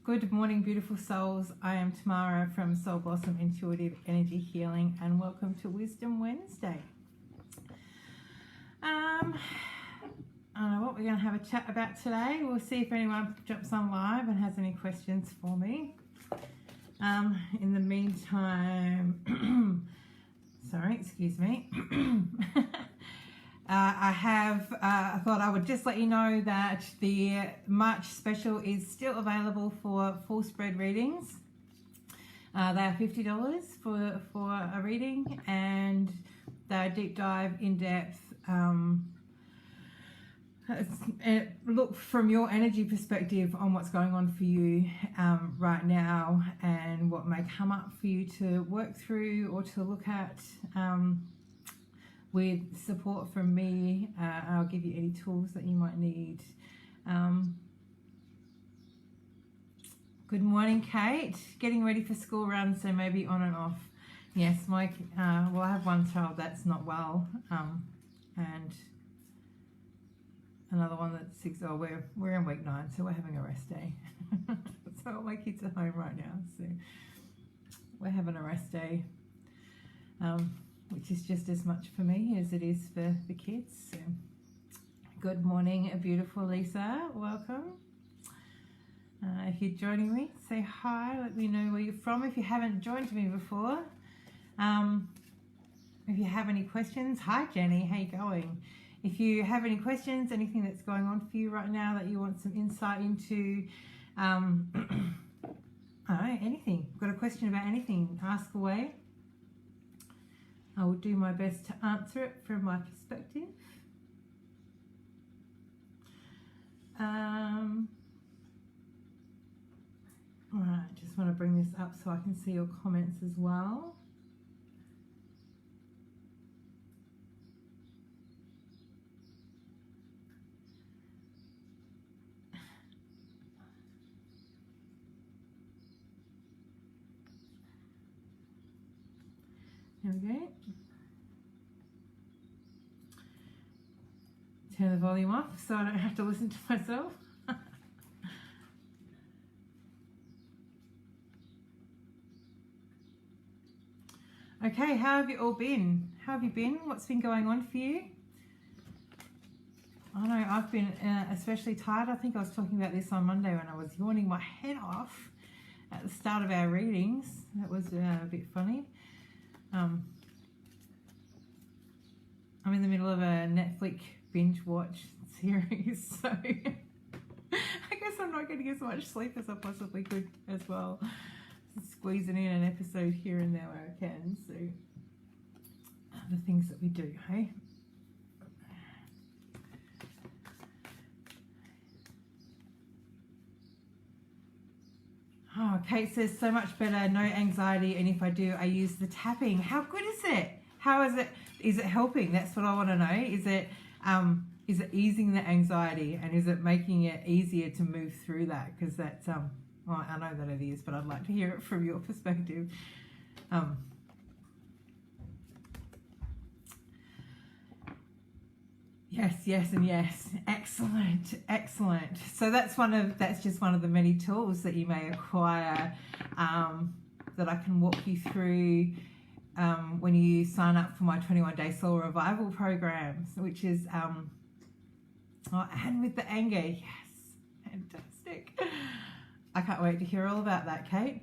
Good morning, beautiful souls. I am Tamara from Soul Blossom Intuitive Energy Healing, and welcome to Wisdom Wednesday. I don't know what we're going to have a chat about today. We'll see if anyone jumps on live and has any questions for me. In the meantime, sorry, excuse me. I thought I would just let you know that the March special is still available for full spread readings. They are $50 for a reading, and they're deep dive, in-depth, look from your energy perspective on what's going on for you right now and what may come up for you to work through or to look at. With support from me, I'll give you any tools that you might need. Good morning, Kate. Getting ready for school run, so maybe on and off. Yes, Mike. Well, I have one child that's not well, and another one that's 6. Oh, we're in week 9, so we're having a rest day. So all my kids are home right now, so we're having a rest day. Which is just as much for me as it is for the kids. So, good morning, a beautiful Lisa. Welcome. If you're joining me, say hi. Let me know where you're from. If you haven't joined me before, if you have any questions, hi Jenny, how you going? If you have any questions, anything that's going on for you right now that you want some insight into, I don't know, anything. Got a question about anything? Ask away. I will do my best to answer it from my perspective. Alright, just want to bring this up so I can see your comments as well. There we go. Turn the volume off so I don't have to listen to myself. Okay, how have you all been? How have you been? What's been going on for you? I know I've been especially tired. I think I was talking about this on Monday when I was yawning my head off at the start of our readings. That was a bit funny. I'm in the middle of a Netflix binge watch series, so I guess I'm not getting as much sleep as I possibly could as well. Squeezing in an episode here and there where I can, so the things that we do, hey? Oh, Kate says, so much better, no anxiety, and if I do, I use the tapping. How good is it? How is it? Is it helping? That's what I want to know. Is it easing the anxiety, and is it making it easier to move through that? Because that's, well, I know that it is, but I'd like to hear it from your perspective. Yes, and yes. Excellent, excellent. So that's just one of the many tools that you may acquire that I can walk you through when you sign up for my 21-day soul revival programs, which is and with the anger. Yes, fantastic. I can't wait to hear all about that, Kate.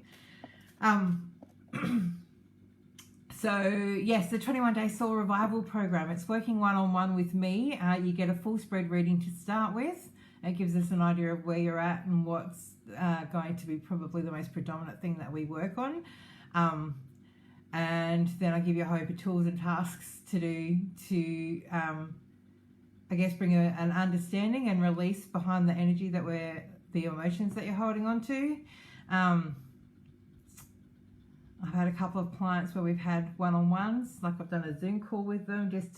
So yes, the 21-day soul revival program, it's working one-on-one with me. You get a full spread reading to start with. It gives us an idea of where you're at and what's going to be probably the most predominant thing that we work on. And then I give you a whole heap of tools and tasks to do to, I guess, bring an understanding and release behind the energy that the emotions that you're holding on to. I've had a couple of clients where we've had one-on-ones, like I've done a Zoom call with them just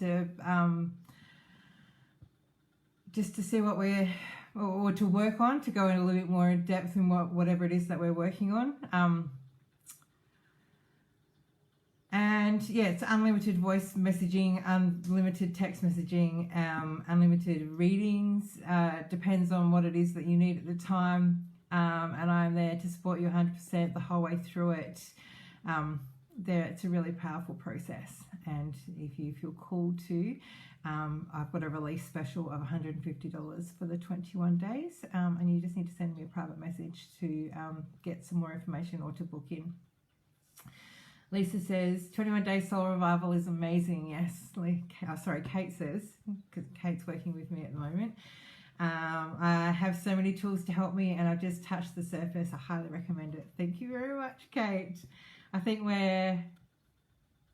to see what or to work on, to go in a little bit more in depth in whatever it is that we're working on. And yeah, it's unlimited voice messaging, unlimited text messaging, unlimited readings. Depends on what it is that you need at the time. and I'm there to support you 100% the whole way through it. It's a really powerful process, and if you feel called to, I've got a release special of $150 for the 21 days, and you just need to send me a private message to get some more information or to book in. Lisa says 21 Day Soul Revival is amazing. Yes, Kate says, because Kate's working with me at the moment. I have so many tools to help me, and I've just touched the surface. I highly recommend it. Thank you very much, Kate. I think we're,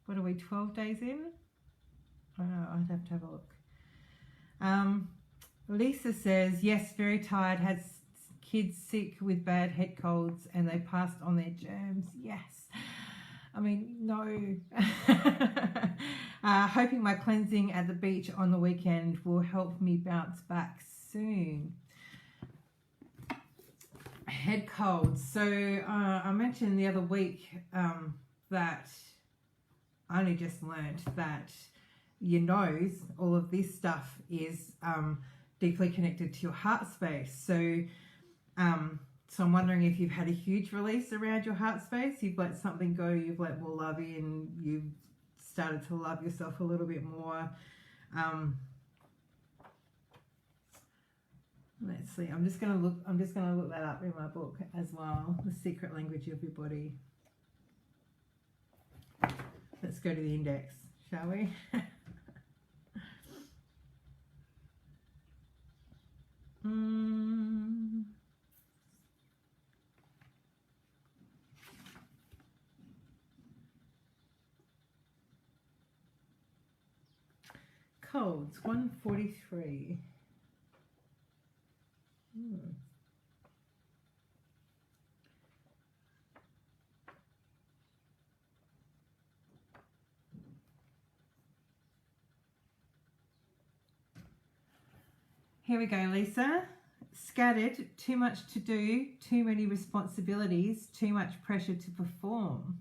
12 days in? I don't know, I'd have to have a look. Lisa says, yes, very tired, has kids sick with bad head colds, and they passed on their germs. Yes. I mean, no. Hoping my cleansing at the beach on the weekend will help me bounce back soon. Head colds. So I mentioned the other week that I only just learned that your nose, all of this stuff is deeply connected to your heart space. So so I'm wondering if you've had a huge release around your heart space, you've let something go, you've let more love in, you've started to love yourself a little bit more. Let's see, I'm just gonna look that up in my book as well, The Secret Language of Your Body. Let's go to the index, shall we? Codes 143. Here we go, Lisa. Scattered, too much to do, too many responsibilities, too much pressure to perform.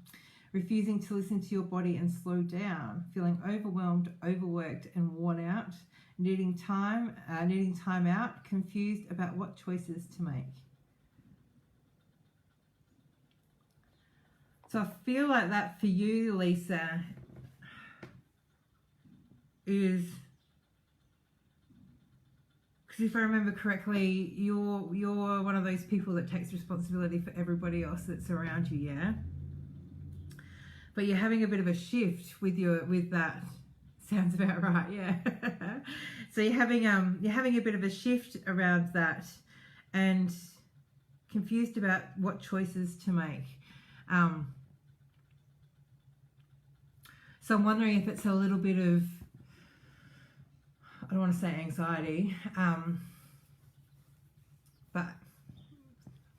Refusing to listen to your body and slow down. Feeling overwhelmed, overworked and worn out. Needing time out. Confused about what choices to make. So I feel like that for you, Lisa, is... If I remember correctly, you're one of those people that takes responsibility for everybody else that's around you, yeah? But you're having a bit of a shift with that. Sounds about right, yeah. So you're having a bit of a shift around that, and confused about what choices to make. So I'm wondering if it's a little bit of, I don't want to say anxiety, but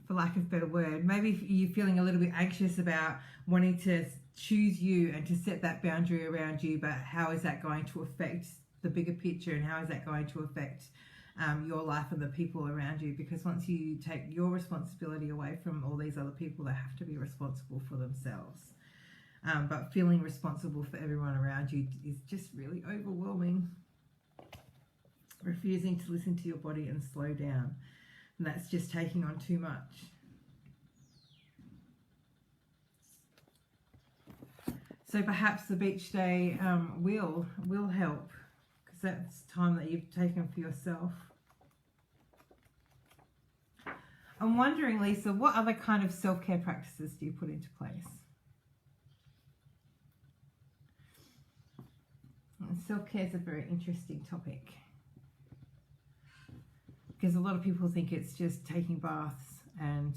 for lack of a better word, maybe you're feeling a little bit anxious about wanting to choose you and to set that boundary around you, but how is that going to affect the bigger picture, and how is that going to affect your life and the people around you? Because once you take your responsibility away from all these other people, they have to be responsible for themselves. But feeling responsible for everyone around you is just really overwhelming. Refusing to listen to your body and slow down, and that's just taking on too much. So perhaps the beach day will help, because that's time that you've taken for yourself. I'm wondering, Lisa, what other kind of self-care practices do you put into place? Self-care is a very interesting topic, because a lot of people think it's just taking baths and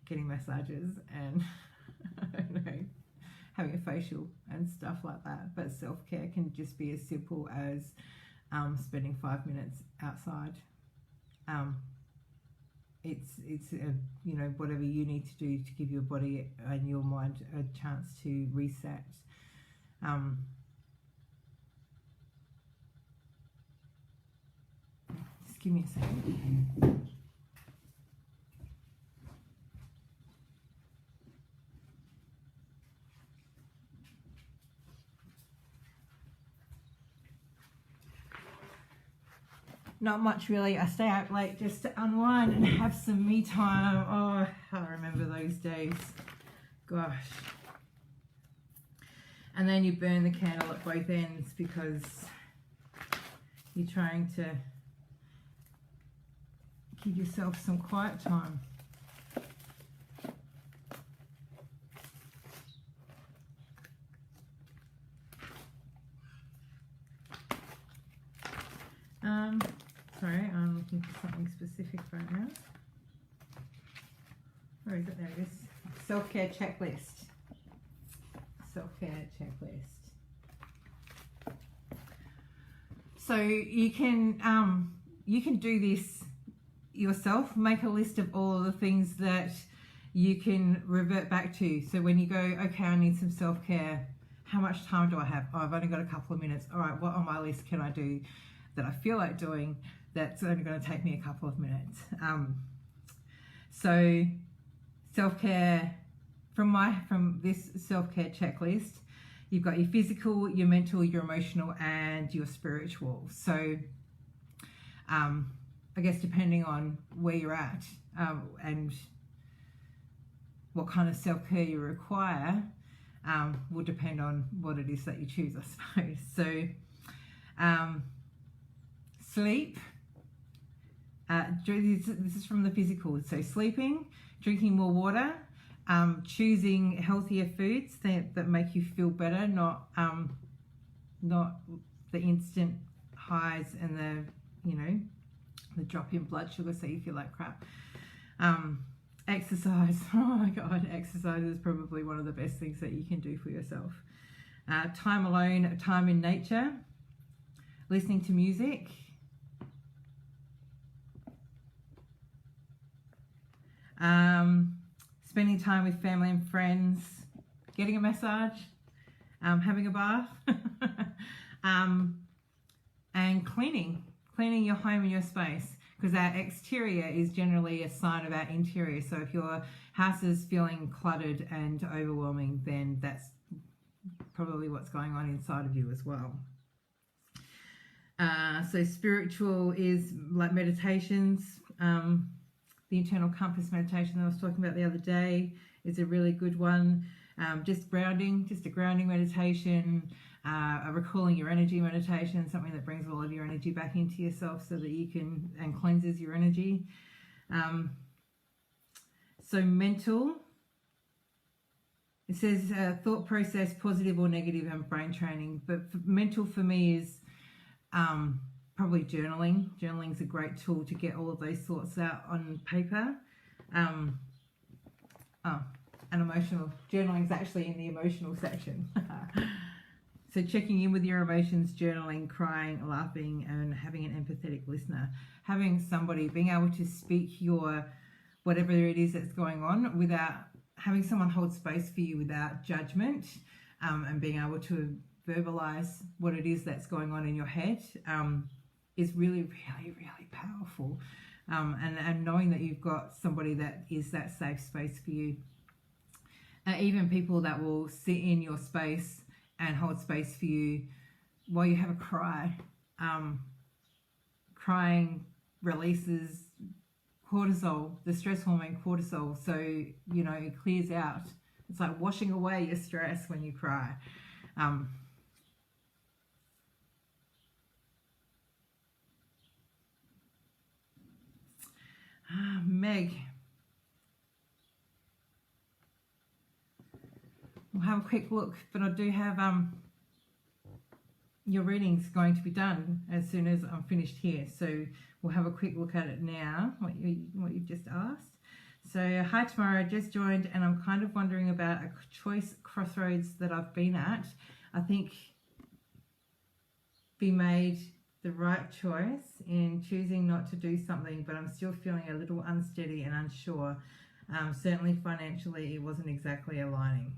getting massages and I don't know, having a facial and stuff like that. But self-care can just be as simple as spending 5 minutes outside. It's whatever you need to do to give your body and your mind a chance to reset. Give me a second. not much really. I stay out late just to unwind and have some me time. Oh, I remember those days. Gosh. And then you burn the candle at both ends because you're trying to give yourself some quiet time. Sorry, I'm looking for something specific right now. Where is it? There it is. Self-care checklist. Self-care checklist. So you can do this yourself. Make a list of all of the things that you can revert back to. So when you go, okay, I need some self-care. How much time do I have? Oh, I've only got a couple of minutes. All right, what on my list can I do that I feel like doing that's only going to take me a couple of minutes? So self-care, from this self-care checklist, you've got your physical, your mental, your emotional, and your spiritual. So I guess depending on where you're at and what kind of self-care you require will depend on what it is that you choose, I suppose. So sleep, this is from the physical. So sleeping, drinking more water, choosing healthier foods that make you feel better, not the instant highs and the drop in blood sugar so you feel like crap. Exercise. Oh my God, exercise is probably one of the best things that you can do for yourself. Time alone, time in nature, listening to music, spending time with family and friends, getting a massage, having a bath, and cleaning your home and your space, because our exterior is generally a sign of our interior. So if your house is feeling cluttered and overwhelming, then that's probably what's going on inside of you as well. So spiritual is like meditations. The internal compass meditation that I was talking about the other day is a really good one. Just a grounding meditation, a recalling your energy meditation, something that brings all of your energy back into yourself so that you can, and cleanses your energy. So mental, it says thought process, positive or negative, and brain training. But mental for me is probably journaling. Journaling is a great tool to get all of those thoughts out on paper. And emotional. Journaling is actually in the emotional section. So checking in with your emotions, journaling, crying, laughing, and having an empathetic listener. Having somebody, being able to speak your whatever it is that's going on without having someone hold space for you without judgment, and being able to verbalize what it is that's going on in your head is really, really, really powerful. And knowing that you've got somebody that is that safe space for you. Even people that will sit in your space and hold space for you while you have a cry. Crying releases cortisol, the stress hormone cortisol, so it clears out. It's like washing away your stress when you cry. Meg, we'll have a quick look, but I do have your reading's going to be done as soon as I'm finished here, so we'll have a quick look at it now, what you've just asked. So, hi Tamara, I just joined and I'm kind of wondering about a choice crossroads that I've been at. I think be made the right choice in choosing not to do something, but I'm still feeling a little unsteady and unsure. Certainly financially it wasn't exactly aligning.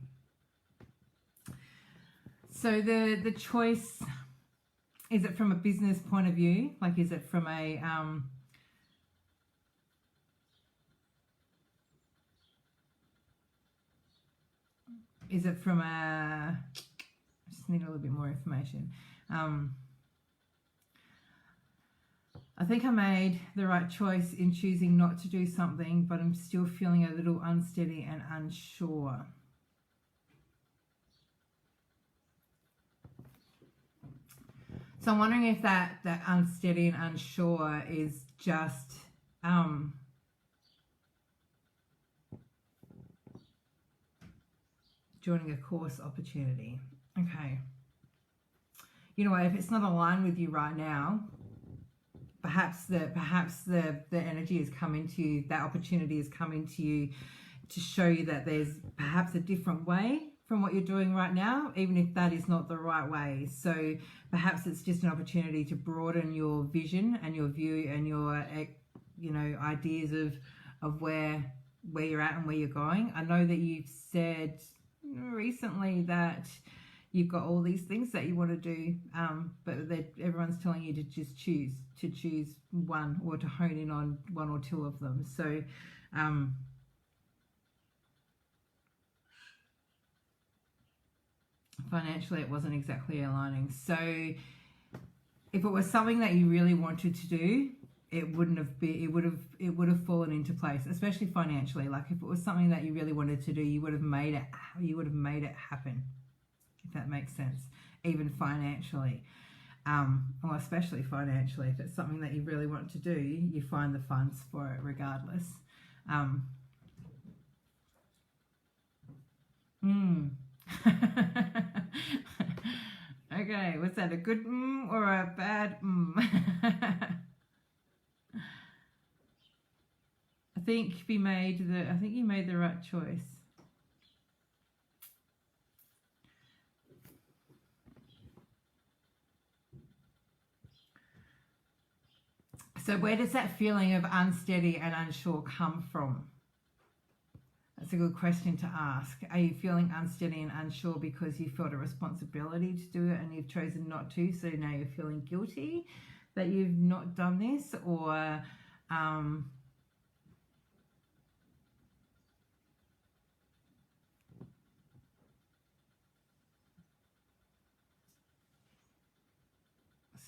So the choice, is it from a business point of view? Like, is it from a I just need a little bit more information. I think I made the right choice in choosing not to do something, but I'm still feeling a little unsteady and unsure. So I'm wondering if that unsteady and unsure is just joining a course opportunity. Okay. You know what, if it's not aligned with you right now, perhaps the energy is coming to you, that opportunity is coming to you to show you that there's perhaps a different way from what you're doing right now, even if that is not the right way. So perhaps it's just an opportunity to broaden your vision and your view and your ideas of where you're at and where you're going. I know that you've said recently that you've got all these things that you want to do, but everyone's telling you to just choose one, or to hone in on one or two of them. So financially it wasn't exactly aligning. So if it was something that you really wanted to do, it would have fallen into place, especially financially. Like if it was something that you really wanted to do, you would have made it happen, if that makes sense, even financially. Or especially financially, if it's something that you really want to do, you find the funds for it regardless. Okay, was that a good or a bad I think you made the right choice. So where does that feeling of unsteady and unsure come from? That's a good question to ask. Are you feeling unsteady and unsure because you felt a responsibility to do it and you've chosen not to, so now you're feeling guilty that you've not done this? Or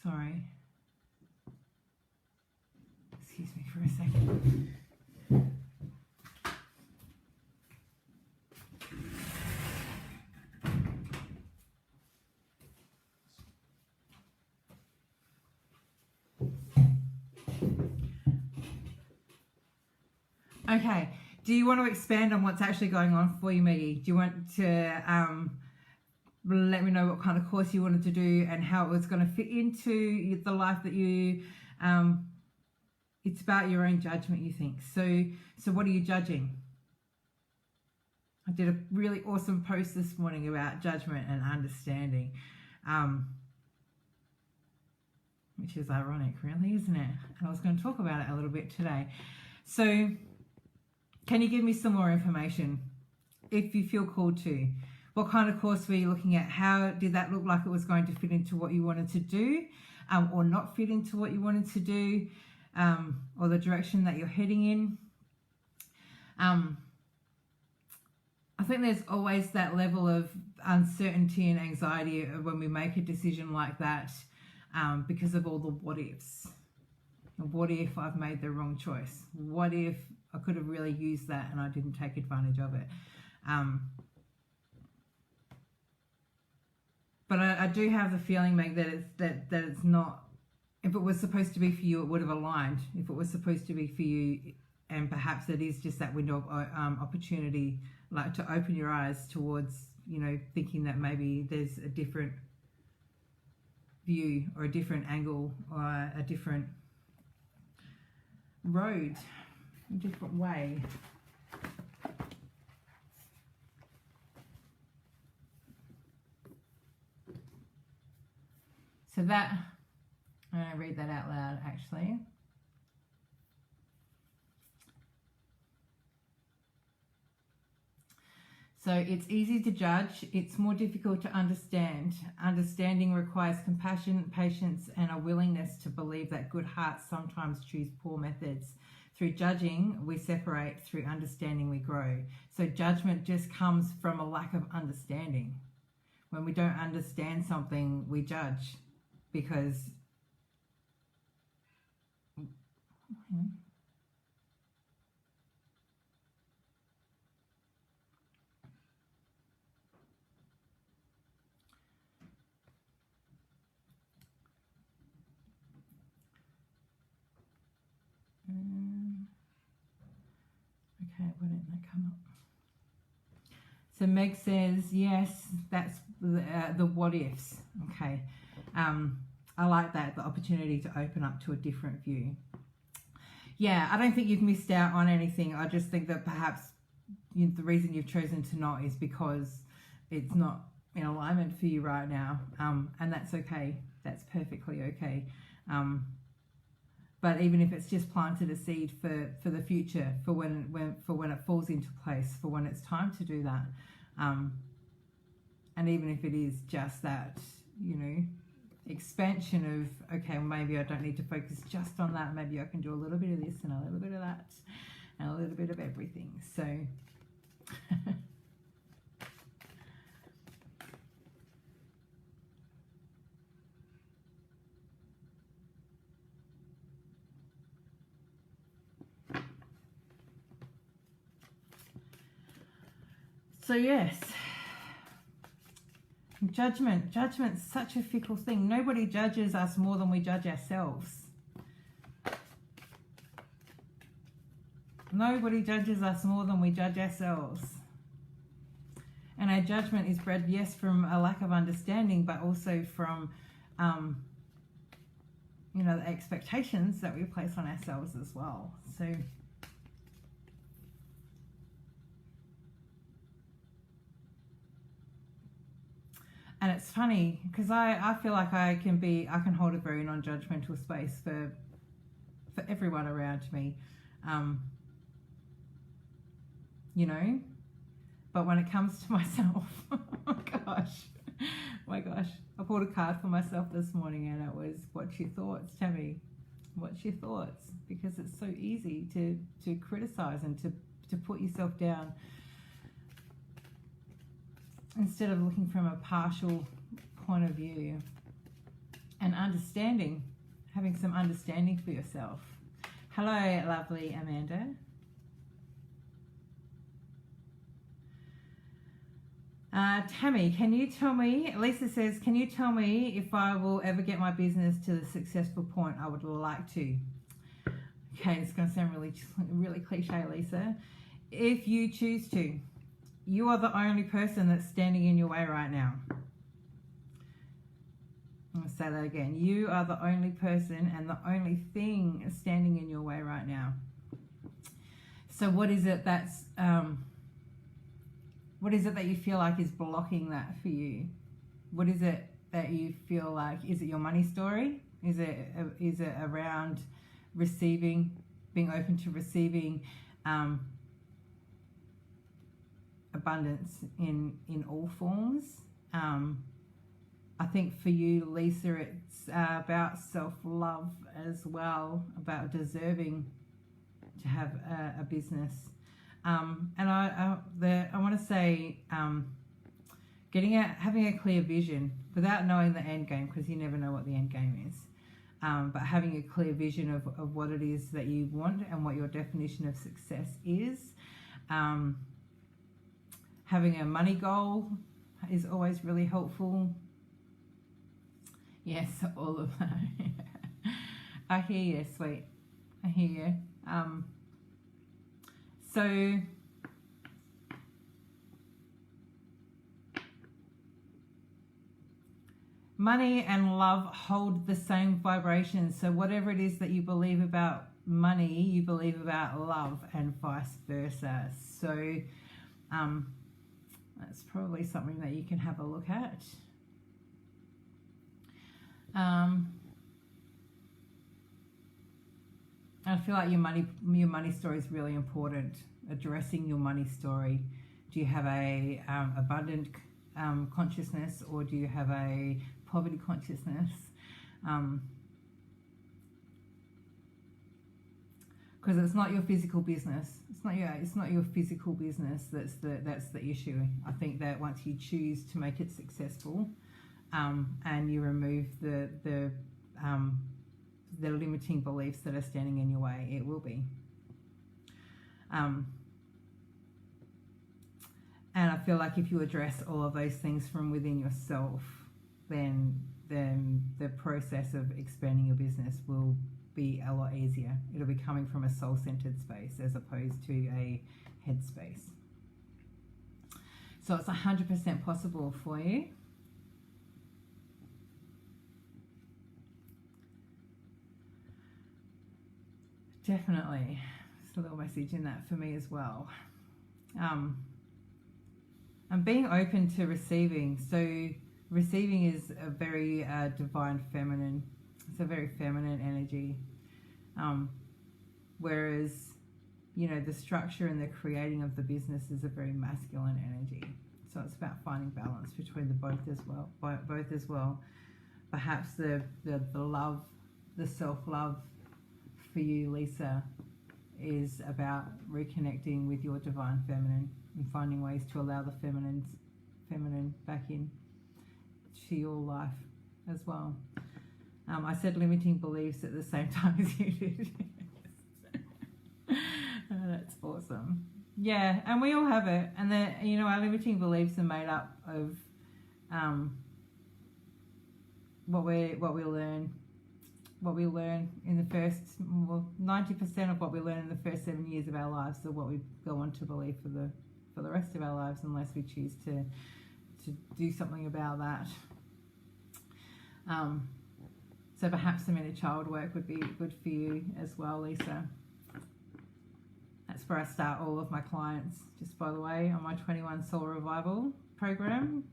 sorry, excuse me for a second. Okay, do you want to expand on what's actually going on for you, Maggie? Do you want to let me know what kind of course you wanted to do and how it was going to fit into the life that you it's about your own judgment, you think. So what are you judging? I did a really awesome post this morning about judgment and understanding, which is ironic, really, isn't it? I was going to talk about it a little bit today. So can you give me some more information if you feel called to? What kind of course were you looking at? How did that look like it was going to fit into what you wanted to do, or not fit into what you wanted to do, or the direction that you're heading in? I think there's always that level of uncertainty and anxiety when we make a decision like that, because of all the what ifs. What if I've made the wrong choice? What if I could have really used that and I didn't take advantage of it? But I do have the feeling, Meg, that it's not. If it was supposed to be for you, it would have aligned. If it was supposed to be for you, and perhaps it is just that window of opportunity, like to open your eyes towards, thinking that maybe there's a different view or a different angle or a different road, a different way. So that, I'm going to read that out loud actually. So it's easy to judge, it's more difficult to understand. Understanding requires compassion, patience, and a willingness to believe that good hearts sometimes choose poor methods. Through judging, we separate. Through understanding, we grow. So judgment just comes from a lack of understanding. When we don't understand something, we judge because Okay, why didn't that come up? So Meg says, yes, that's the what ifs. Okay. I like that, the opportunity to open up to a different view. Yeah, I don't think you've missed out on anything. I just think that perhaps the reason you've chosen to not is because it's not in alignment for you right now. And that's okay. That's perfectly okay. But even if it's just planted a seed for the future, for when it falls into place, for when it's time to do that, and even if it is just that, expansion of, okay, maybe I don't need to focus just on that. Maybe I can do a little bit of this and a little bit of that and a little bit of everything. So yes, judgment's such a fickle thing. Nobody judges us more than we judge ourselves. Nobody judges us more than we judge ourselves. And our judgment is bred, yes, from a lack of understanding, but also from the expectations that we place on ourselves as well. So and it's funny because I feel like I can hold a very non-judgmental space for everyone around me, but when it comes to myself, my gosh, I pulled a card for myself this morning and it was, what's your thoughts, Tammy? What's your thoughts? Because it's so easy to criticize and to put yourself down instead of looking from a partial point of view and having some understanding for yourself. Hello, lovely Amanda. Tammy, can you tell me, Lisa says, can you tell me if I will ever get my business to the successful point I would like to? Okay, it's going to sound really cliche, Lisa. If you choose to. You are the only person that's standing in your way right now. I'm going to say that again. You are the only person and the only thing standing in your way right now. So what is it that you feel like is blocking that for you? What is it that you feel like? Is it your money story? Is it around receiving, being open to receiving abundance in all forms? I think for you, Lisa, it's about self-love as well, about deserving to have a business. And I want to say having a clear vision without knowing the end game, because you never know what the end game is, but having a clear vision of what it is that you want and what your definition of success is. Having a money goal is always really helpful. Yes, all of that. I hear you, sweet. I hear you. So money and love hold the same vibration. So whatever it is that you believe about money, you believe about love, and vice versa. So that's probably something that you can have a look at. I feel like your money story is really important. Addressing your money story. Do you have a abundant consciousness, or do you have a poverty consciousness? Because it's not your physical business. It's not your physical business that's the issue. I think that once you choose to make it successful, and you remove the the limiting beliefs that are standing in your way. It will be. And I feel like if you address all of those things from within yourself, then the process of expanding your business will be a lot easier. It'll be coming from a soul-centered space as opposed to a head space. So it's 100% possible for you. Definitely. There's a little message in that for me as well. And being open to receiving. So receiving is a very divine feminine. It's a very feminine energy. Whereas, you know, the structure and the creating of the business is a very masculine energy. So it's about finding balance between the both as well. Perhaps the love, the self-love for you, Lisa, is about reconnecting with your divine feminine and finding ways to allow the feminine back in to your life as well. I said limiting beliefs at the same time as you did. Oh, that's awesome. Yeah, and we all have it. And you know, our limiting beliefs are made up of what we learn in the first 90% of what we learn in the first 7 years of our lives are what we go on to believe for the rest of our lives, unless we choose to do something about that. So perhaps some inner child work would be good for you as well, Lisa. That's where I start all of my clients, just by the way, on my 21 Soul Revival program.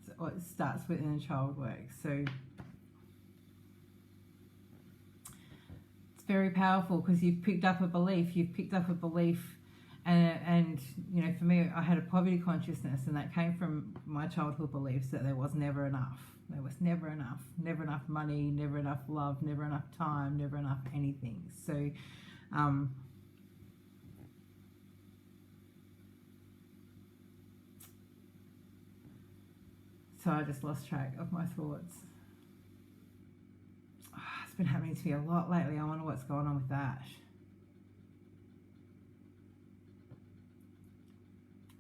It starts with inner child work. So it's very powerful because you've picked up a belief. And you know, for me, I had a poverty consciousness, and that came from my childhood beliefs that there was never enough. There was never enough money, never enough love, never enough time, never enough anything. So, so I just lost track of my thoughts. Oh, it's been happening to me a lot lately. I wonder what's going on with that.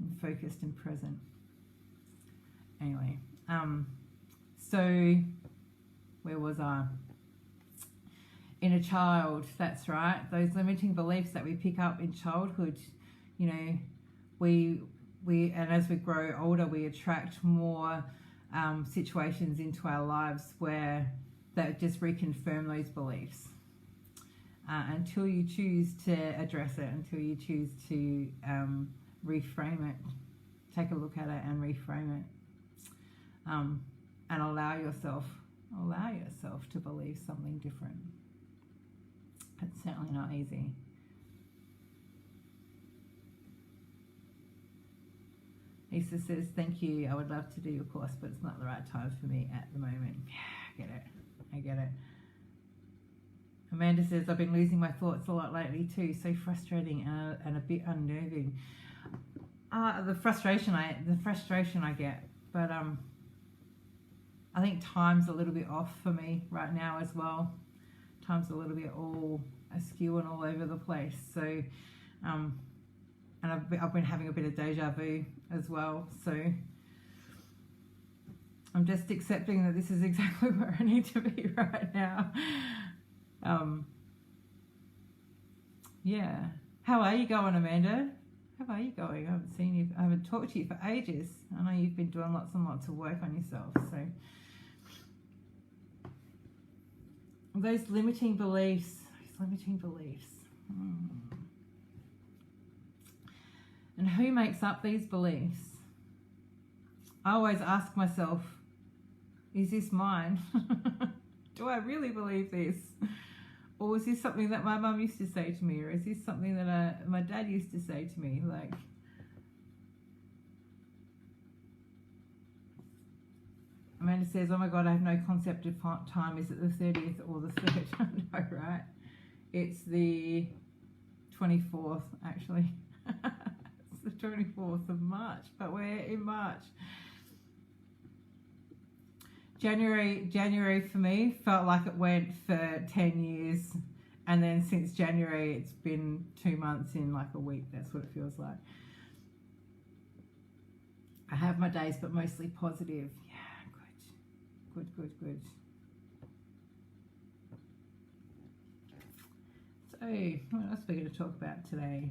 I'm focused and present. Anyway, so where was I? Inner child, that's right. Those limiting beliefs that we pick up in childhood, you know, we and as we grow older, we attract more situations into our lives where that just reconfirm those beliefs. Until you choose to address it, until you choose to reframe it, take a look at it and reframe it, and allow yourself to believe something different. It's certainly not easy. Lisa says, thank you, I would love to do your course, but it's not the right time for me at the moment. Yeah, I get it. Amanda says, I've been losing my thoughts a lot lately too, so frustrating and a bit unnerving. The frustration I get, but I think time's a little bit off for me right now as well. Time's a little bit all askew and all over the place. So, and I've been having a bit of deja vu as well. So I'm just accepting that this is exactly where I need to be right now. Yeah. How are you going, Amanda? How are you going? I haven't seen you. I haven't talked to you for ages. I know you've been doing lots and lots of work on yourself. So those limiting beliefs. And who makes up these beliefs? I always ask myself, is this mine? Do I really believe this? Or is this something that my mum used to say to me? Or is this something that my dad used to say to me? Like, Amanda says, oh my God, I have no concept of time. Is it the 30th or the 3rd? I know, right? It's the 24th, actually. It's the 24th of March, but we're in March. January for me felt like it went for 10 years, and then since January it's been 2 months in like a week. That's what it feels like. I have my days, but mostly positive. Yeah, good. So what else are we going to talk about today?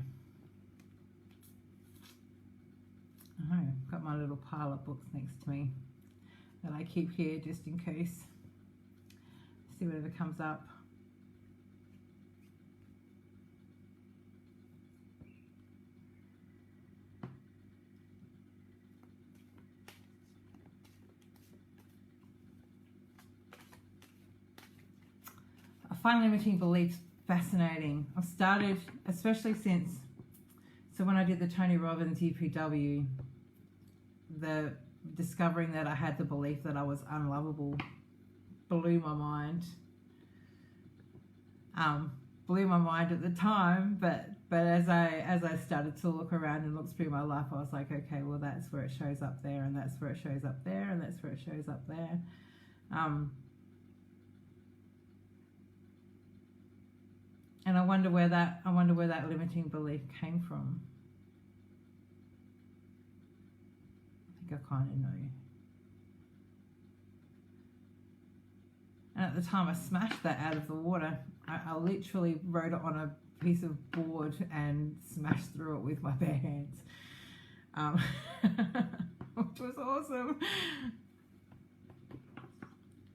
I've got my little pile of books next to me that I keep here just in case. See whatever comes up. I find limiting beliefs fascinating. I've started, especially since, so when I did the Tony Robbins UPW, the discovering that I had the belief that I was unlovable blew my mind. Blew my mind at the time, but as I started to look around and look through my life, I was like, okay, well that's where it shows up there, and that's where it shows up there, and that's where it shows up there. And I wonder where that limiting belief came from. I think I kind of know. And at the time I smashed that out of the water. I literally wrote it on a piece of board and smashed through it with my bare hands, which was awesome.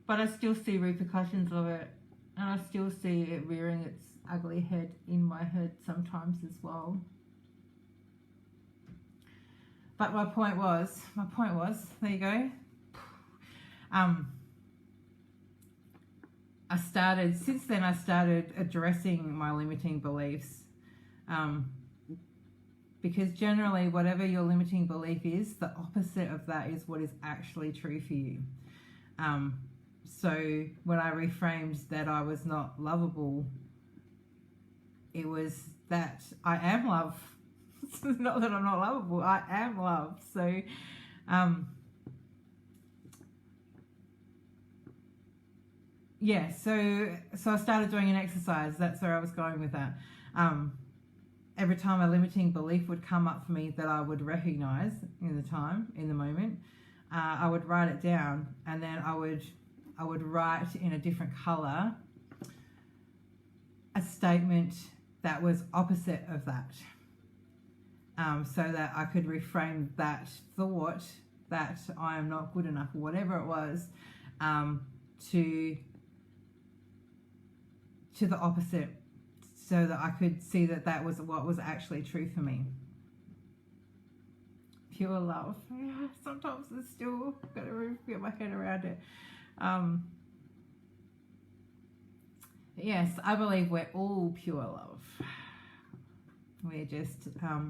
But I still see repercussions of it, and I still see it rearing its ugly head in my head sometimes as well. But my point was, there you go. Since then I started addressing my limiting beliefs, because generally whatever your limiting belief is, the opposite of that is what is actually true for you. So when I reframed that I was not lovable, it was that I am love. It's not that I'm not lovable, I am love. So yeah, so I started doing an exercise. That's where I was going with that. Every time a limiting belief would come up for me that I would recognize in the moment, I would write it down, and then I would write in a different color a statement that was opposite of that, so that I could reframe that thought that I am not good enough, or whatever it was, to the opposite, so that I could see that that was what was actually true for me. Pure love. Yeah, sometimes it's still got to get my head around it. Yes, I believe we're all pure love. We're just, I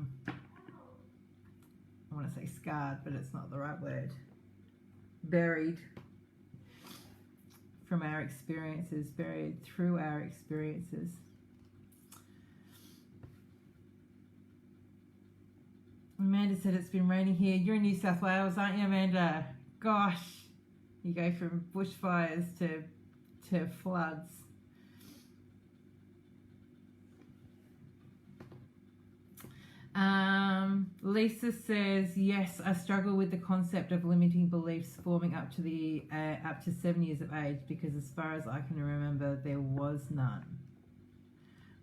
want to say scarred, but it's not the right word. Buried from our experiences, buried through our experiences. Amanda said it's been raining here. You're in New South Wales, aren't you, Amanda? Gosh, you go from bushfires to floods. Lisa says, yes, I struggle with the concept of limiting beliefs forming up to 7 years of age, because as far as I can remember, there was none.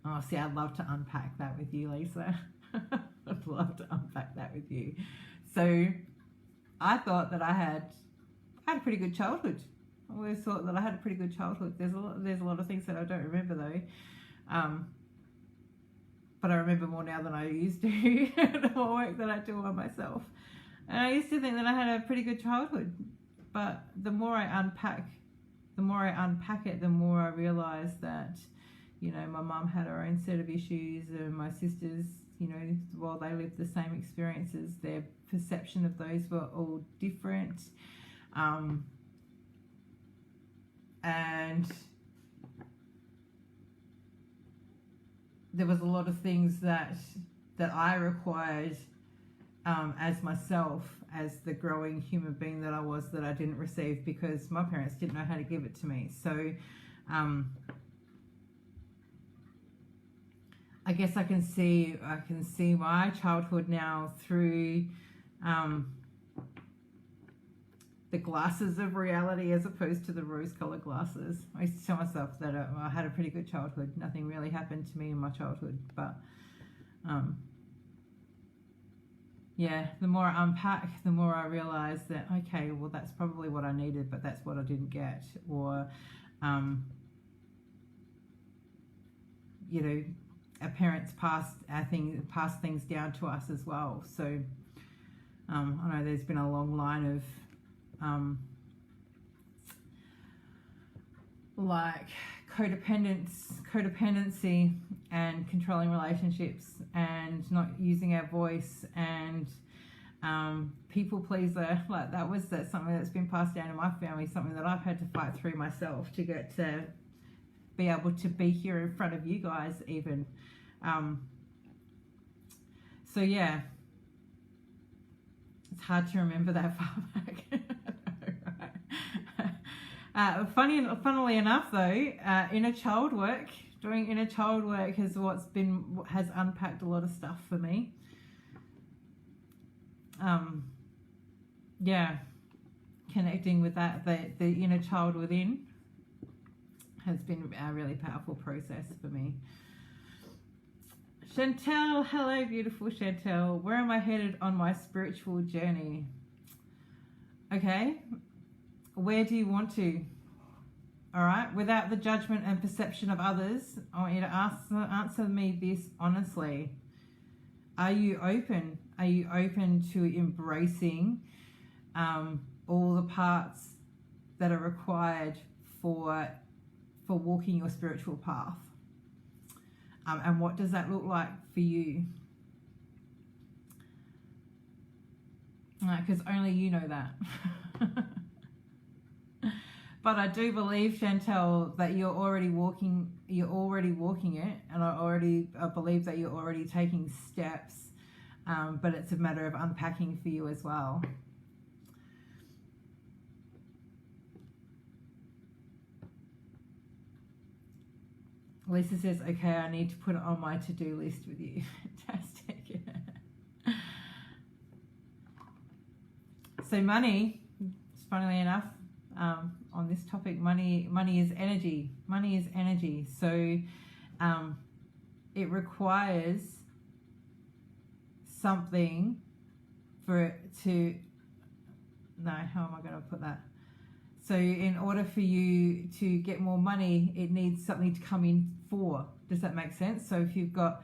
Oh, see, I'd love to unpack that with you, Lisa. I'd love to unpack that with you. So I thought that I had a pretty good childhood. I always thought that I had a pretty good childhood. There's a lot of things that I don't remember though. But I remember more now than I used to. The more work that I do on myself. And I used to think that I had a pretty good childhood. But the more I unpack it, the more I realise that, you know, my mum had her own set of issues, and my sisters, you know, while they lived the same experiences, their perception of those were all different. And there was a lot of things that I required as myself, as the growing human being that I was, that I didn't receive because my parents didn't know how to give it to me. So I guess I can see my childhood now through the glasses of reality as opposed to the rose-colored glasses. I used to tell myself that I had a pretty good childhood. Nothing really happened to me in my childhood, but yeah, the more I unpack, the more I realize that, okay, well, that's probably what I needed, but that's what I didn't get. Or, you know, our parents passed things down to us as well. So I know there's been a long line of like codependency and controlling relationships and not using our voice and people pleaser. Like that's something that's been passed down in my family, something that I've had to fight through myself to get to be able to be here in front of you guys even. So yeah, it's hard to remember that far back. Funnily enough, though, inner child work, doing inner child work has unpacked a lot of stuff for me. Yeah, connecting with that, the inner child within, has been a really powerful process for me. Chantel, hello, beautiful Chantel. Where am I headed on my spiritual journey? Okay. Where do you want to? All right. Without the judgment and perception of others, I want you to answer me this honestly. Are you open? Are you open to embracing all the parts that are required for walking your spiritual path? And what does that look like for you? Because only you know that. But I do believe, Chantel, that you're already walking it, and I believe that you're already taking steps, but it's a matter of unpacking for you as well. Lisa says, okay, I need to put it on my to-do list with you. Fantastic. So money, funnily enough, on this topic, money is energy. Money is energy. So it requires something for it to... No, how am I going to put that? So in order for you to get more money, it needs something to come in for. Does that make sense? So if you've got,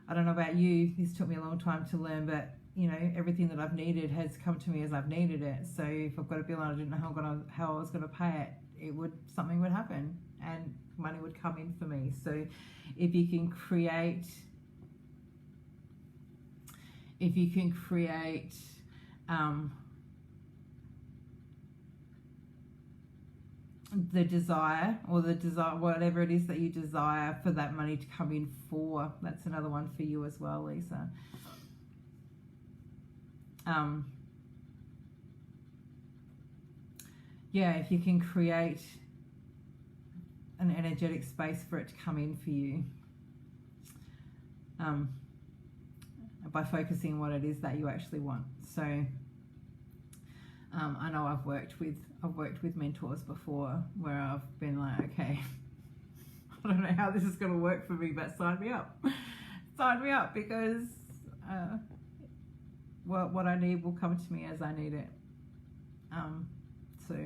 I don't know about you, this took me a long time to learn, but you know, everything that I've needed has come to me as I've needed it. So if I've got a bill and I didn't know how I was going to pay it, something would happen and money would come in for me. So if you can create the desire, whatever it is that you desire for that money to come in for, that's another one for you as well, Lisa. Yeah, if you can create an energetic space for it to come in for you, by focusing on what it is that you actually want. So I know I've worked with mentors before where I've been like, okay, I don't know how this is going to work for me, but sign me up. Sign me up, because what I need will come to me as I need it. So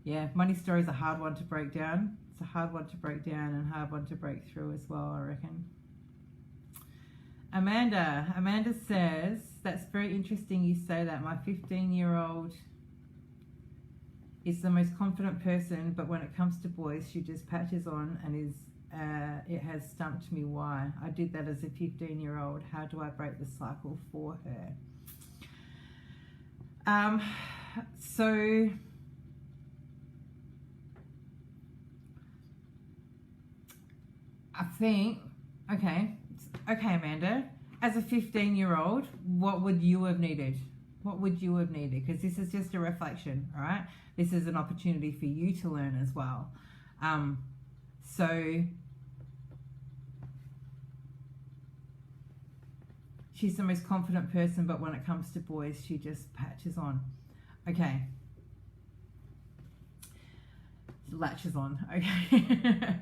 yeah, money story is a hard one to break down. It's a hard one to break down and hard one to break through as well, I reckon. Amanda says, that's very interesting you say that. My 15-year-old is the most confident person, but when it comes to boys, she just patches on and is it has stumped me why. I did that as a 15-year-old. How do I break the cycle for her? So I think, okay, Amanda, as a 15-year-old, what would you have needed? What would you have needed? Because this is just a reflection, all right? This is an opportunity for you to learn as well. So she's the most confident person, but when it comes to boys, she just patches on. Okay. Latches on. Okay.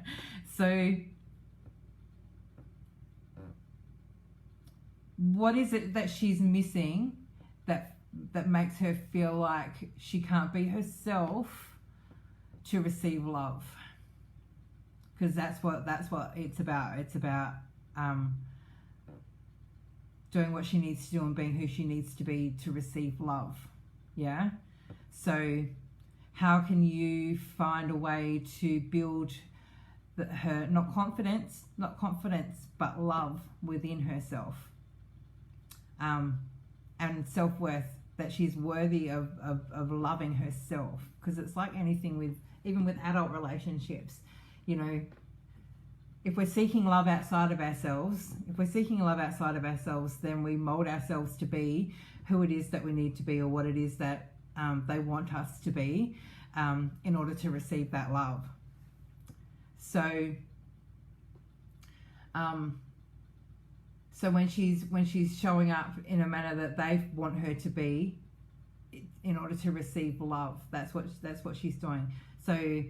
So what is it that she's missing that makes her feel like she can't be herself to receive love? Because that's what it's about. It's about doing what she needs to do and being who she needs to be to receive love. Yeah. So how can you find a way to build her not confidence, but love within herself, and self-worth, that she's worthy of loving herself? Because it's like anything with, even with adult relationships, you know, if we're seeking love outside of ourselves, then we mold ourselves to be who it is that we need to be, or what it is that they want us to be, in order to receive that love. So, so when she's showing up in a manner that they want her to be, in order to receive love, that's what she's doing. So,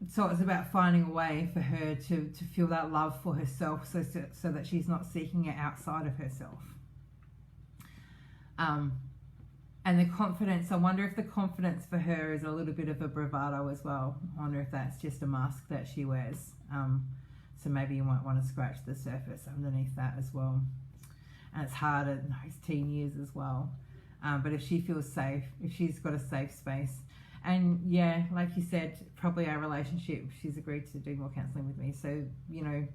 so it's about finding a way for her to feel that love for herself, so that she's not seeking it outside of herself. And the confidence, I wonder if the confidence for her is a little bit of a bravado as well. I wonder if that's just a mask that she wears. So maybe you might want to scratch the surface underneath that as well. And it's hard at those teen years as well. But if she feels safe, if she's got a safe space, and yeah, like you said, probably our relationship, she's agreed to do more counselling with me. So, you know,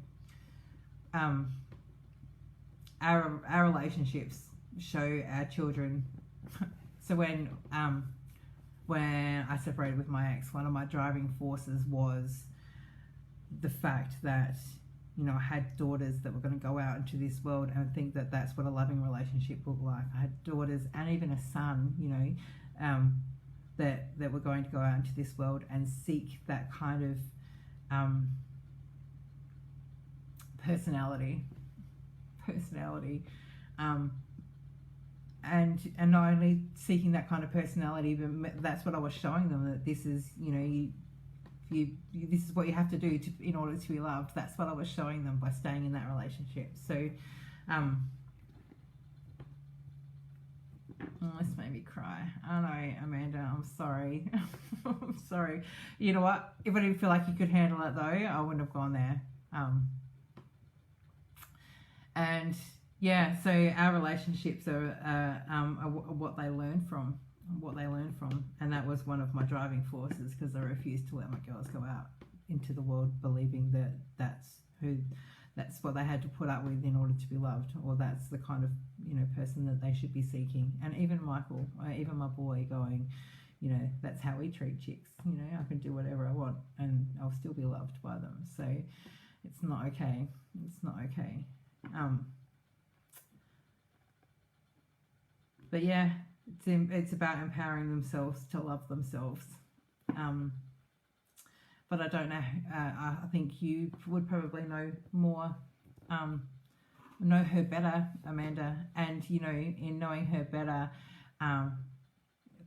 our relationships show our children. So when I separated with my ex, one of my driving forces was the fact that, you know, I had daughters that were going to go out into this world and think that that's what a loving relationship looked like. I had daughters and even a son, you know, that were going to go out into this world and seek that kind of personality, and not only seeking that kind of personality, but that's what I was showing them, that this is, you know, this is what you have to do in order to be loved. That's what I was showing them by staying in that relationship. So, this made me cry. I know, Amanda, I'm sorry. I'm sorry. You know what? If I didn't feel like you could handle it, though, I wouldn't have gone there. And yeah, so our relationships are what they learn from. And that was one of my driving forces, because I refused to let my girls go out into the world believing that that's what they had to put up with in order to be loved, or that's the kind of, you know, person that they should be seeking. And even Michael, even my boy, going, you know, that's how we treat chicks. You know, I can do whatever I want and I'll still be loved by them. So it's not okay. It's not okay. But yeah, it's about empowering themselves to love themselves. But I don't know. I think you would probably know more, know her better, Amanda. And, you know, in knowing her better,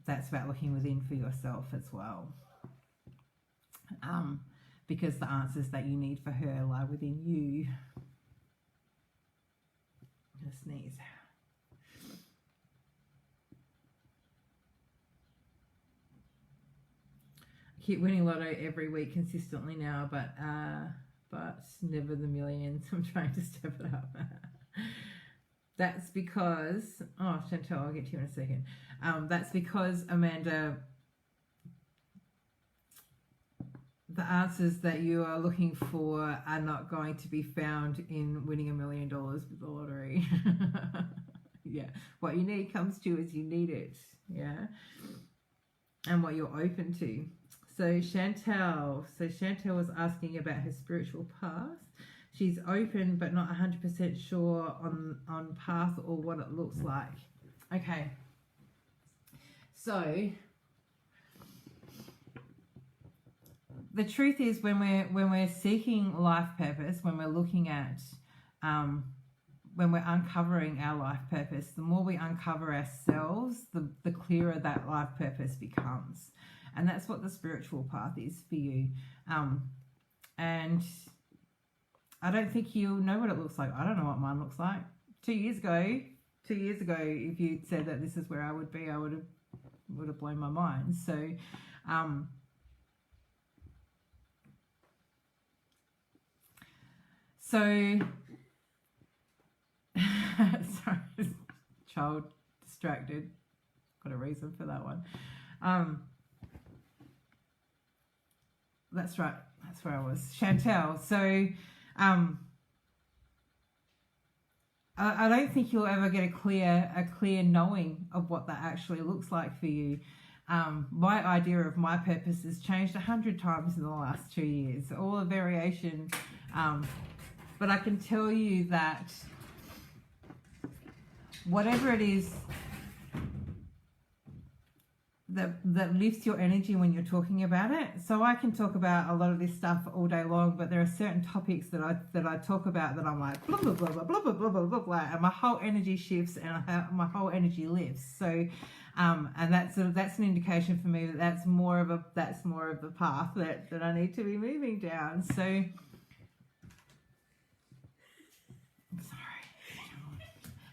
that's about looking within for yourself as well. Because the answers that you need for her lie within you. I'm gonna sneeze. Keep winning lotto every week consistently now, but never the millions. I'm trying to step it up. That's because, oh, Chantal, I'll get to you in a second. That's because, Amanda, the answers that you are looking for are not going to be found in winning $1 million with the lottery. Yeah, what you need comes to you as you need it. Yeah, and what you're open to. So Chantel was asking about her spiritual past. She's open but not 100% sure on path or what it looks like. Okay. So the truth is, when we're seeking life purpose, when we're looking at when we're uncovering our life purpose, the more we uncover ourselves, the clearer that life purpose becomes. And that's what the spiritual path is for you. And I don't think you'll know what it looks like. I don't know what mine looks like. 2 years ago, if you'd said that this is where I would be, I would have blown my mind. So, sorry, child distracted. Got a reason for that one. That's right. That's where I was. Chantel. So, I don't think you'll ever get a clear knowing of what that actually looks like for you. My idea of my purpose has changed 100 times in the last 2 years. All the variation. But I can tell you that whatever it is that lifts your energy when you're talking about it. So I can talk about a lot of this stuff all day long, but there are certain topics that I talk about that I'm like blah blah blah blah blah blah blah blah blah, and my whole energy shifts and my whole energy lifts. So and that's an indication for me that that's more of the path that I need to be moving down. So sorry.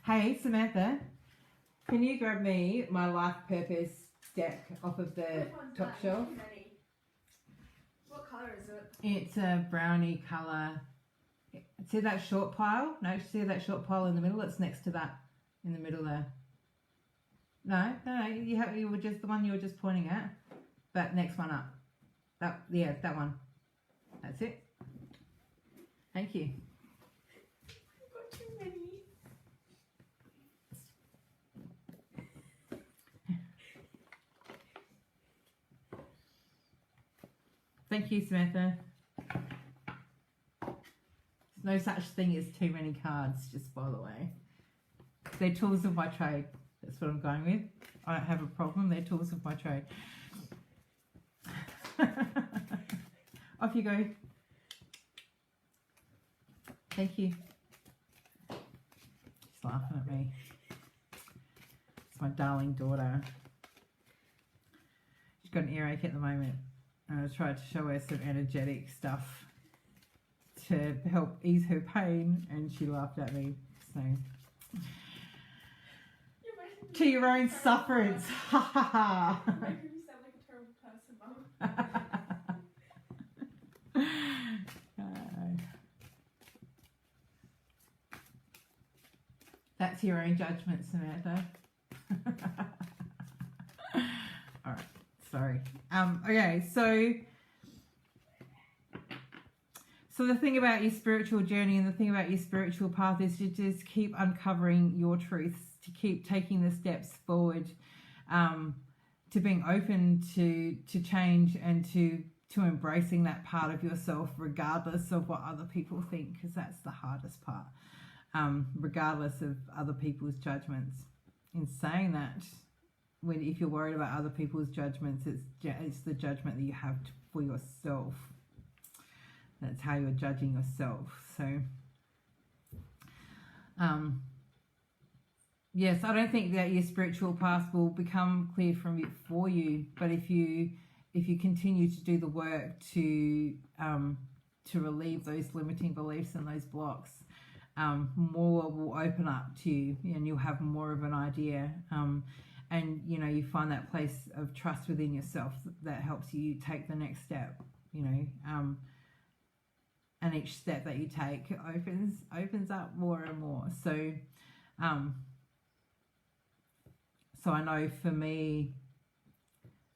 Hey Samantha, can you grab me my life purpose deck off of the top shelf? What colour is it? It's a brownie colour. See that short pile? No, see that short pile in the middle? It's next to that in the middle there. No, you were just the one you were just pointing at. That next one up. That one. That's it. Thank you. I've got too many. Thank you, Samantha. There's no such thing as too many cards, just by the way. They're tools of my trade. That's what I'm going with. I don't have a problem. They're tools of my trade. Off you go. Thank you. She's laughing at me. It's my darling daughter. She's got an earache at the moment. I tried to show her some energetic stuff to help ease her pain, and she laughed at me. So, to your own sufferance. Ha ha ha. You're making me sound like a terrible person, Mum. That's your own judgment, Samantha. All right. Sorry. Okay, so the thing about your spiritual journey and the thing about your spiritual path is to just keep uncovering your truths, to keep taking the steps forward, to being open to change and to embracing that part of yourself, regardless of what other people think, because that's the hardest part, regardless of other people's judgments. In saying that, if you're worried about other people's judgments, it's the judgment that you have for yourself. That's how you're judging yourself. So, yes, I don't think that your spiritual path will become clear for you. But if you continue to do the work to relieve those limiting beliefs and those blocks, more will open up to you, and you'll have more of an idea. And, you find that place of trust within yourself that helps you take the next step, and each step that you take opens up more and more. So, so I know for me,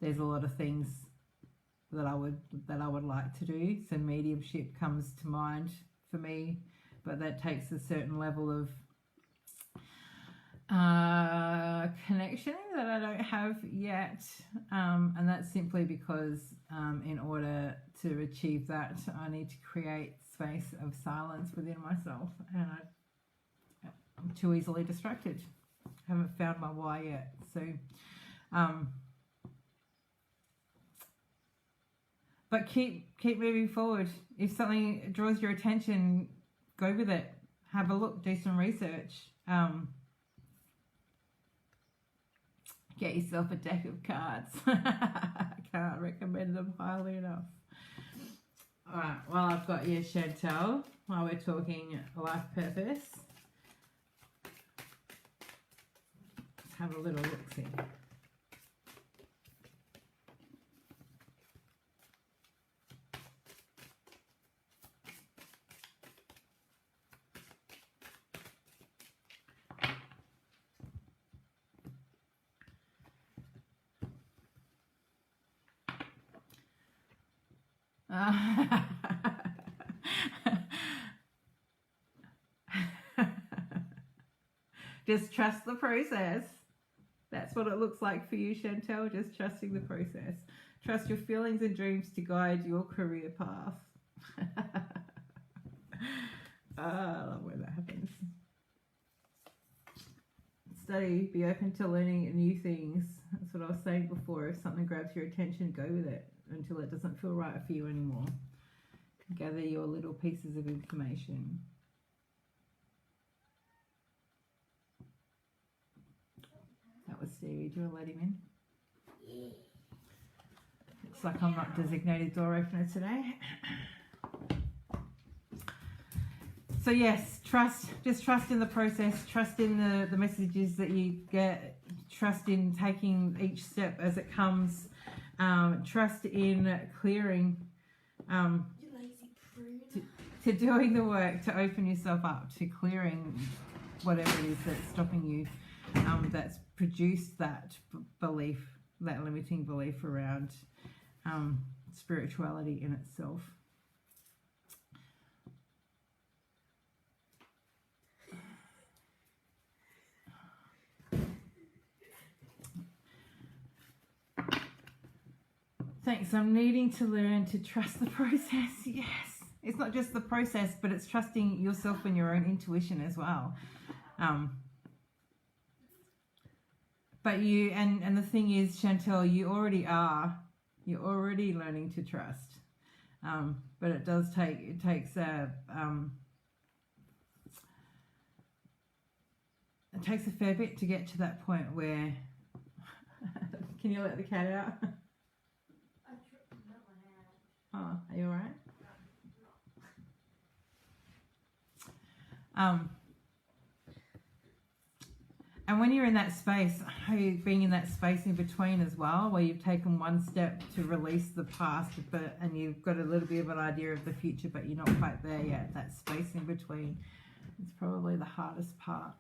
there's a lot of things that I would like to do. So mediumship comes to mind for me, but that takes a certain level of connection that I don't have yet, and that's simply because in order to achieve that, I need to create space of silence within myself, and I'm too easily distracted. I haven't found my why yet, so but keep moving forward. If something draws your attention, go with it. Have a look, do some research. Get yourself a deck of cards. I can't recommend them highly enough. Alright, well, I've got you, Chantel, while we're talking life purpose. Let's have a little look-see. Just trust the process. That's what it looks like for you, Chantel. Just trusting the process. Trust your feelings and dreams to guide your career path. I love when that happens. Study, be open to learning new things. That's what I was saying before. If something grabs your attention, go with it until it doesn't feel right for you anymore. Gather your little pieces of information. That was Stevie. Do you want to let him in? Yeah. Looks like I'm not designated door opener today. So yes, just trust in the process, trust in the messages that you get, trust in taking each step as it comes, trust in clearing, You lazy prune. to doing the work to open yourself up, to clearing whatever it is that's stopping you, that's produced that belief, that limiting belief around spirituality in itself. Thanks. I'm needing to learn to trust the process. Yes. It's not just the process, but it's trusting yourself and your own intuition as well. But you, and the thing is, Chantel, you already are. You're already learning to trust. But it takes a fair bit to get to that point where, can you let the cat out? Oh, are you alright? And when you're in that space, being in that space in between as well, where you've taken one step to release the past, and you've got a little bit of an idea of the future, but you're not quite there yet, that space in between is probably the hardest part.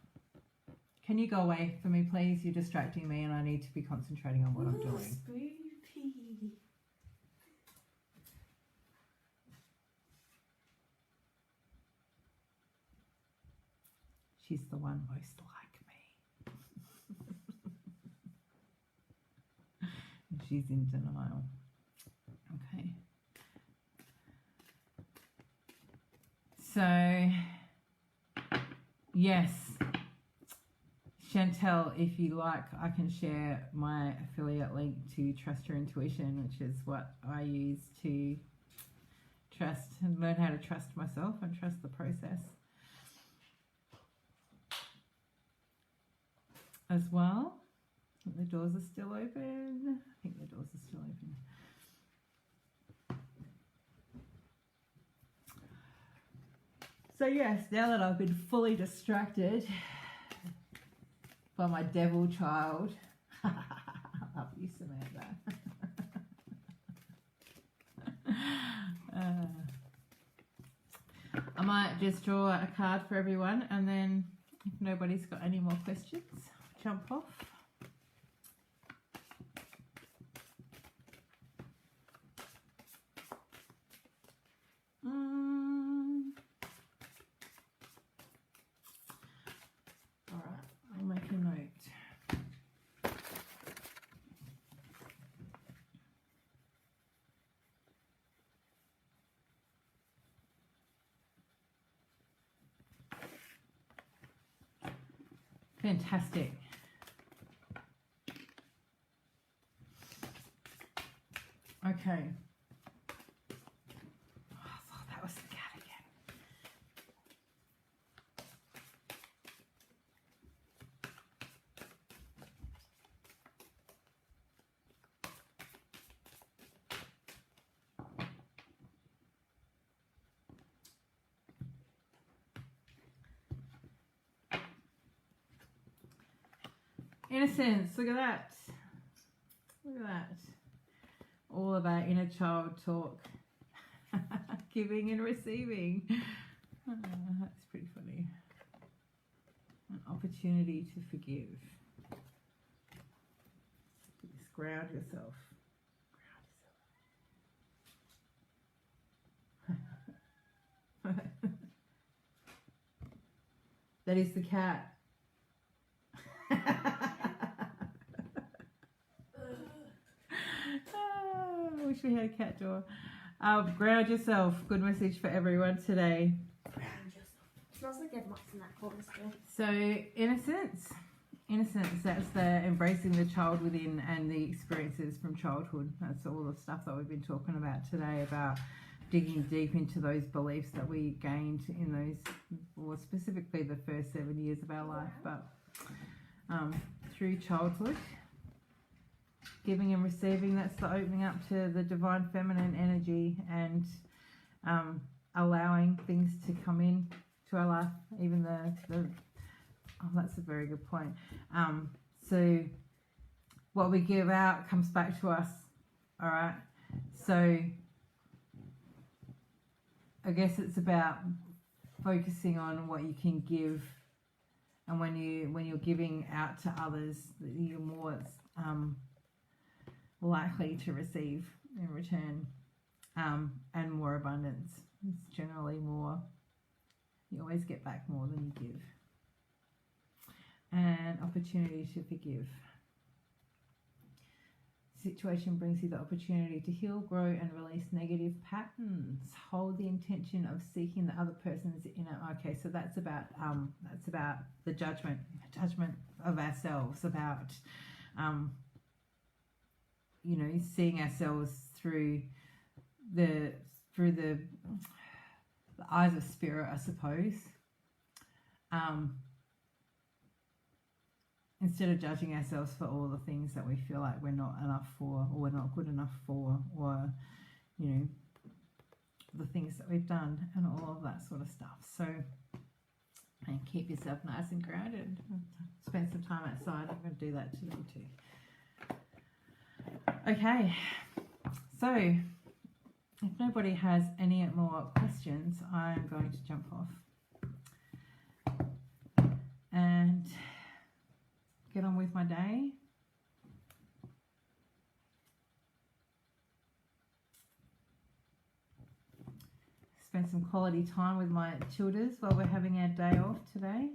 Can you go away for me, please? You're distracting me and I need to be concentrating on what I'm doing. Spoopy. She's the one most like me. She's in denial. Okay. So, yes, Chantel, if you like, I can share my affiliate link to Trust Your Intuition, which is what I use to trust and learn how to trust myself and trust the process. As well, the doors are still open. I think the doors are still open. So yes, now that I've been fully distracted by my devil child, I love you, Samantha. I might just draw a card for everyone, and then if nobody's got any more questions, jump off. All right, I'll make a Fantastic. Okay. Oh, I thought that was the cat again. Innocence, look at that. Look at that. All about inner child talk. Giving and receiving. That's pretty funny. An opportunity to forgive. Just ground yourself. Ground yourself. That is the cat. I wish we had a cat door. Ground yourself. Good message for everyone today. Ground yourself. It smells like Ed Mott's in that corner still. So innocence. Innocence, that's the embracing the child within and the experiences from childhood. That's all the stuff that we've been talking about today, about digging deep into those beliefs that we gained in those, well, specifically the first 7 years of our life, but through childhood. Giving and receiving, that's the opening up to the divine feminine energy and allowing things to come in to our life, even the oh, that's a very good point. So what we give out comes back to us, all right? So I guess it's about focusing on what you can give, and when you're giving out to others, you're more likely to receive in return, and more abundance. It's generally more, you always get back more than you give. And opportunity to forgive. Situation brings you the opportunity to heal, grow, and release negative patterns. Hold the intention of seeking the other person's inner. Okay, so that's about the judgment of ourselves, about seeing ourselves through the eyes of spirit, I suppose. Instead of judging ourselves for all the things that we feel like we're not enough for, or we're not good enough for, or the things that we've done and all of that sort of stuff. So, and keep yourself nice and grounded. Spend some time outside. I'm going to do that today too. Okay, so if nobody has any more questions, I'm going to jump off and get on with my day. Spend some quality time with my children while we're having our day off today.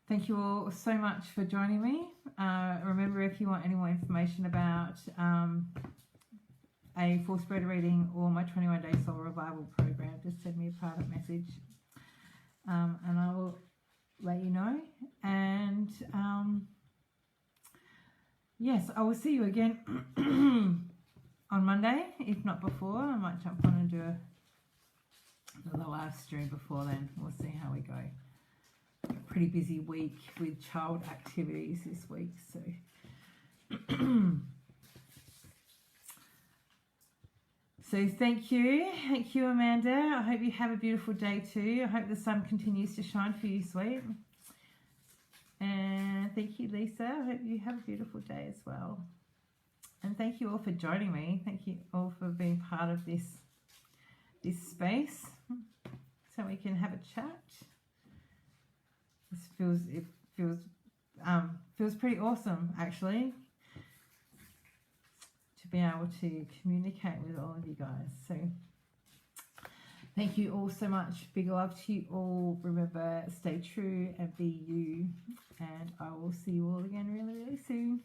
Thank you all so much for joining me. Remember, if you want any more information about a full spreader reading or my 21-day soul revival program, just send me a private message, and I will let you know. And yes, I will see you again on Monday, if not before. I might jump on and do another live stream before then. We'll see how we go. A pretty busy week with child activities this week, so so thank you Amanda. I hope you have a beautiful day too. I hope the sun continues to shine for you, sweet. And thank you, Lisa. I hope you have a beautiful day as well. And thank you all for joining me. Thank you all for being part of this space, so we can have a chat. It feels pretty awesome, actually, to be able to communicate with all of you guys. So thank you all so much. Big love to you all. Remember, stay true and be you. And I will see you all again really, really soon.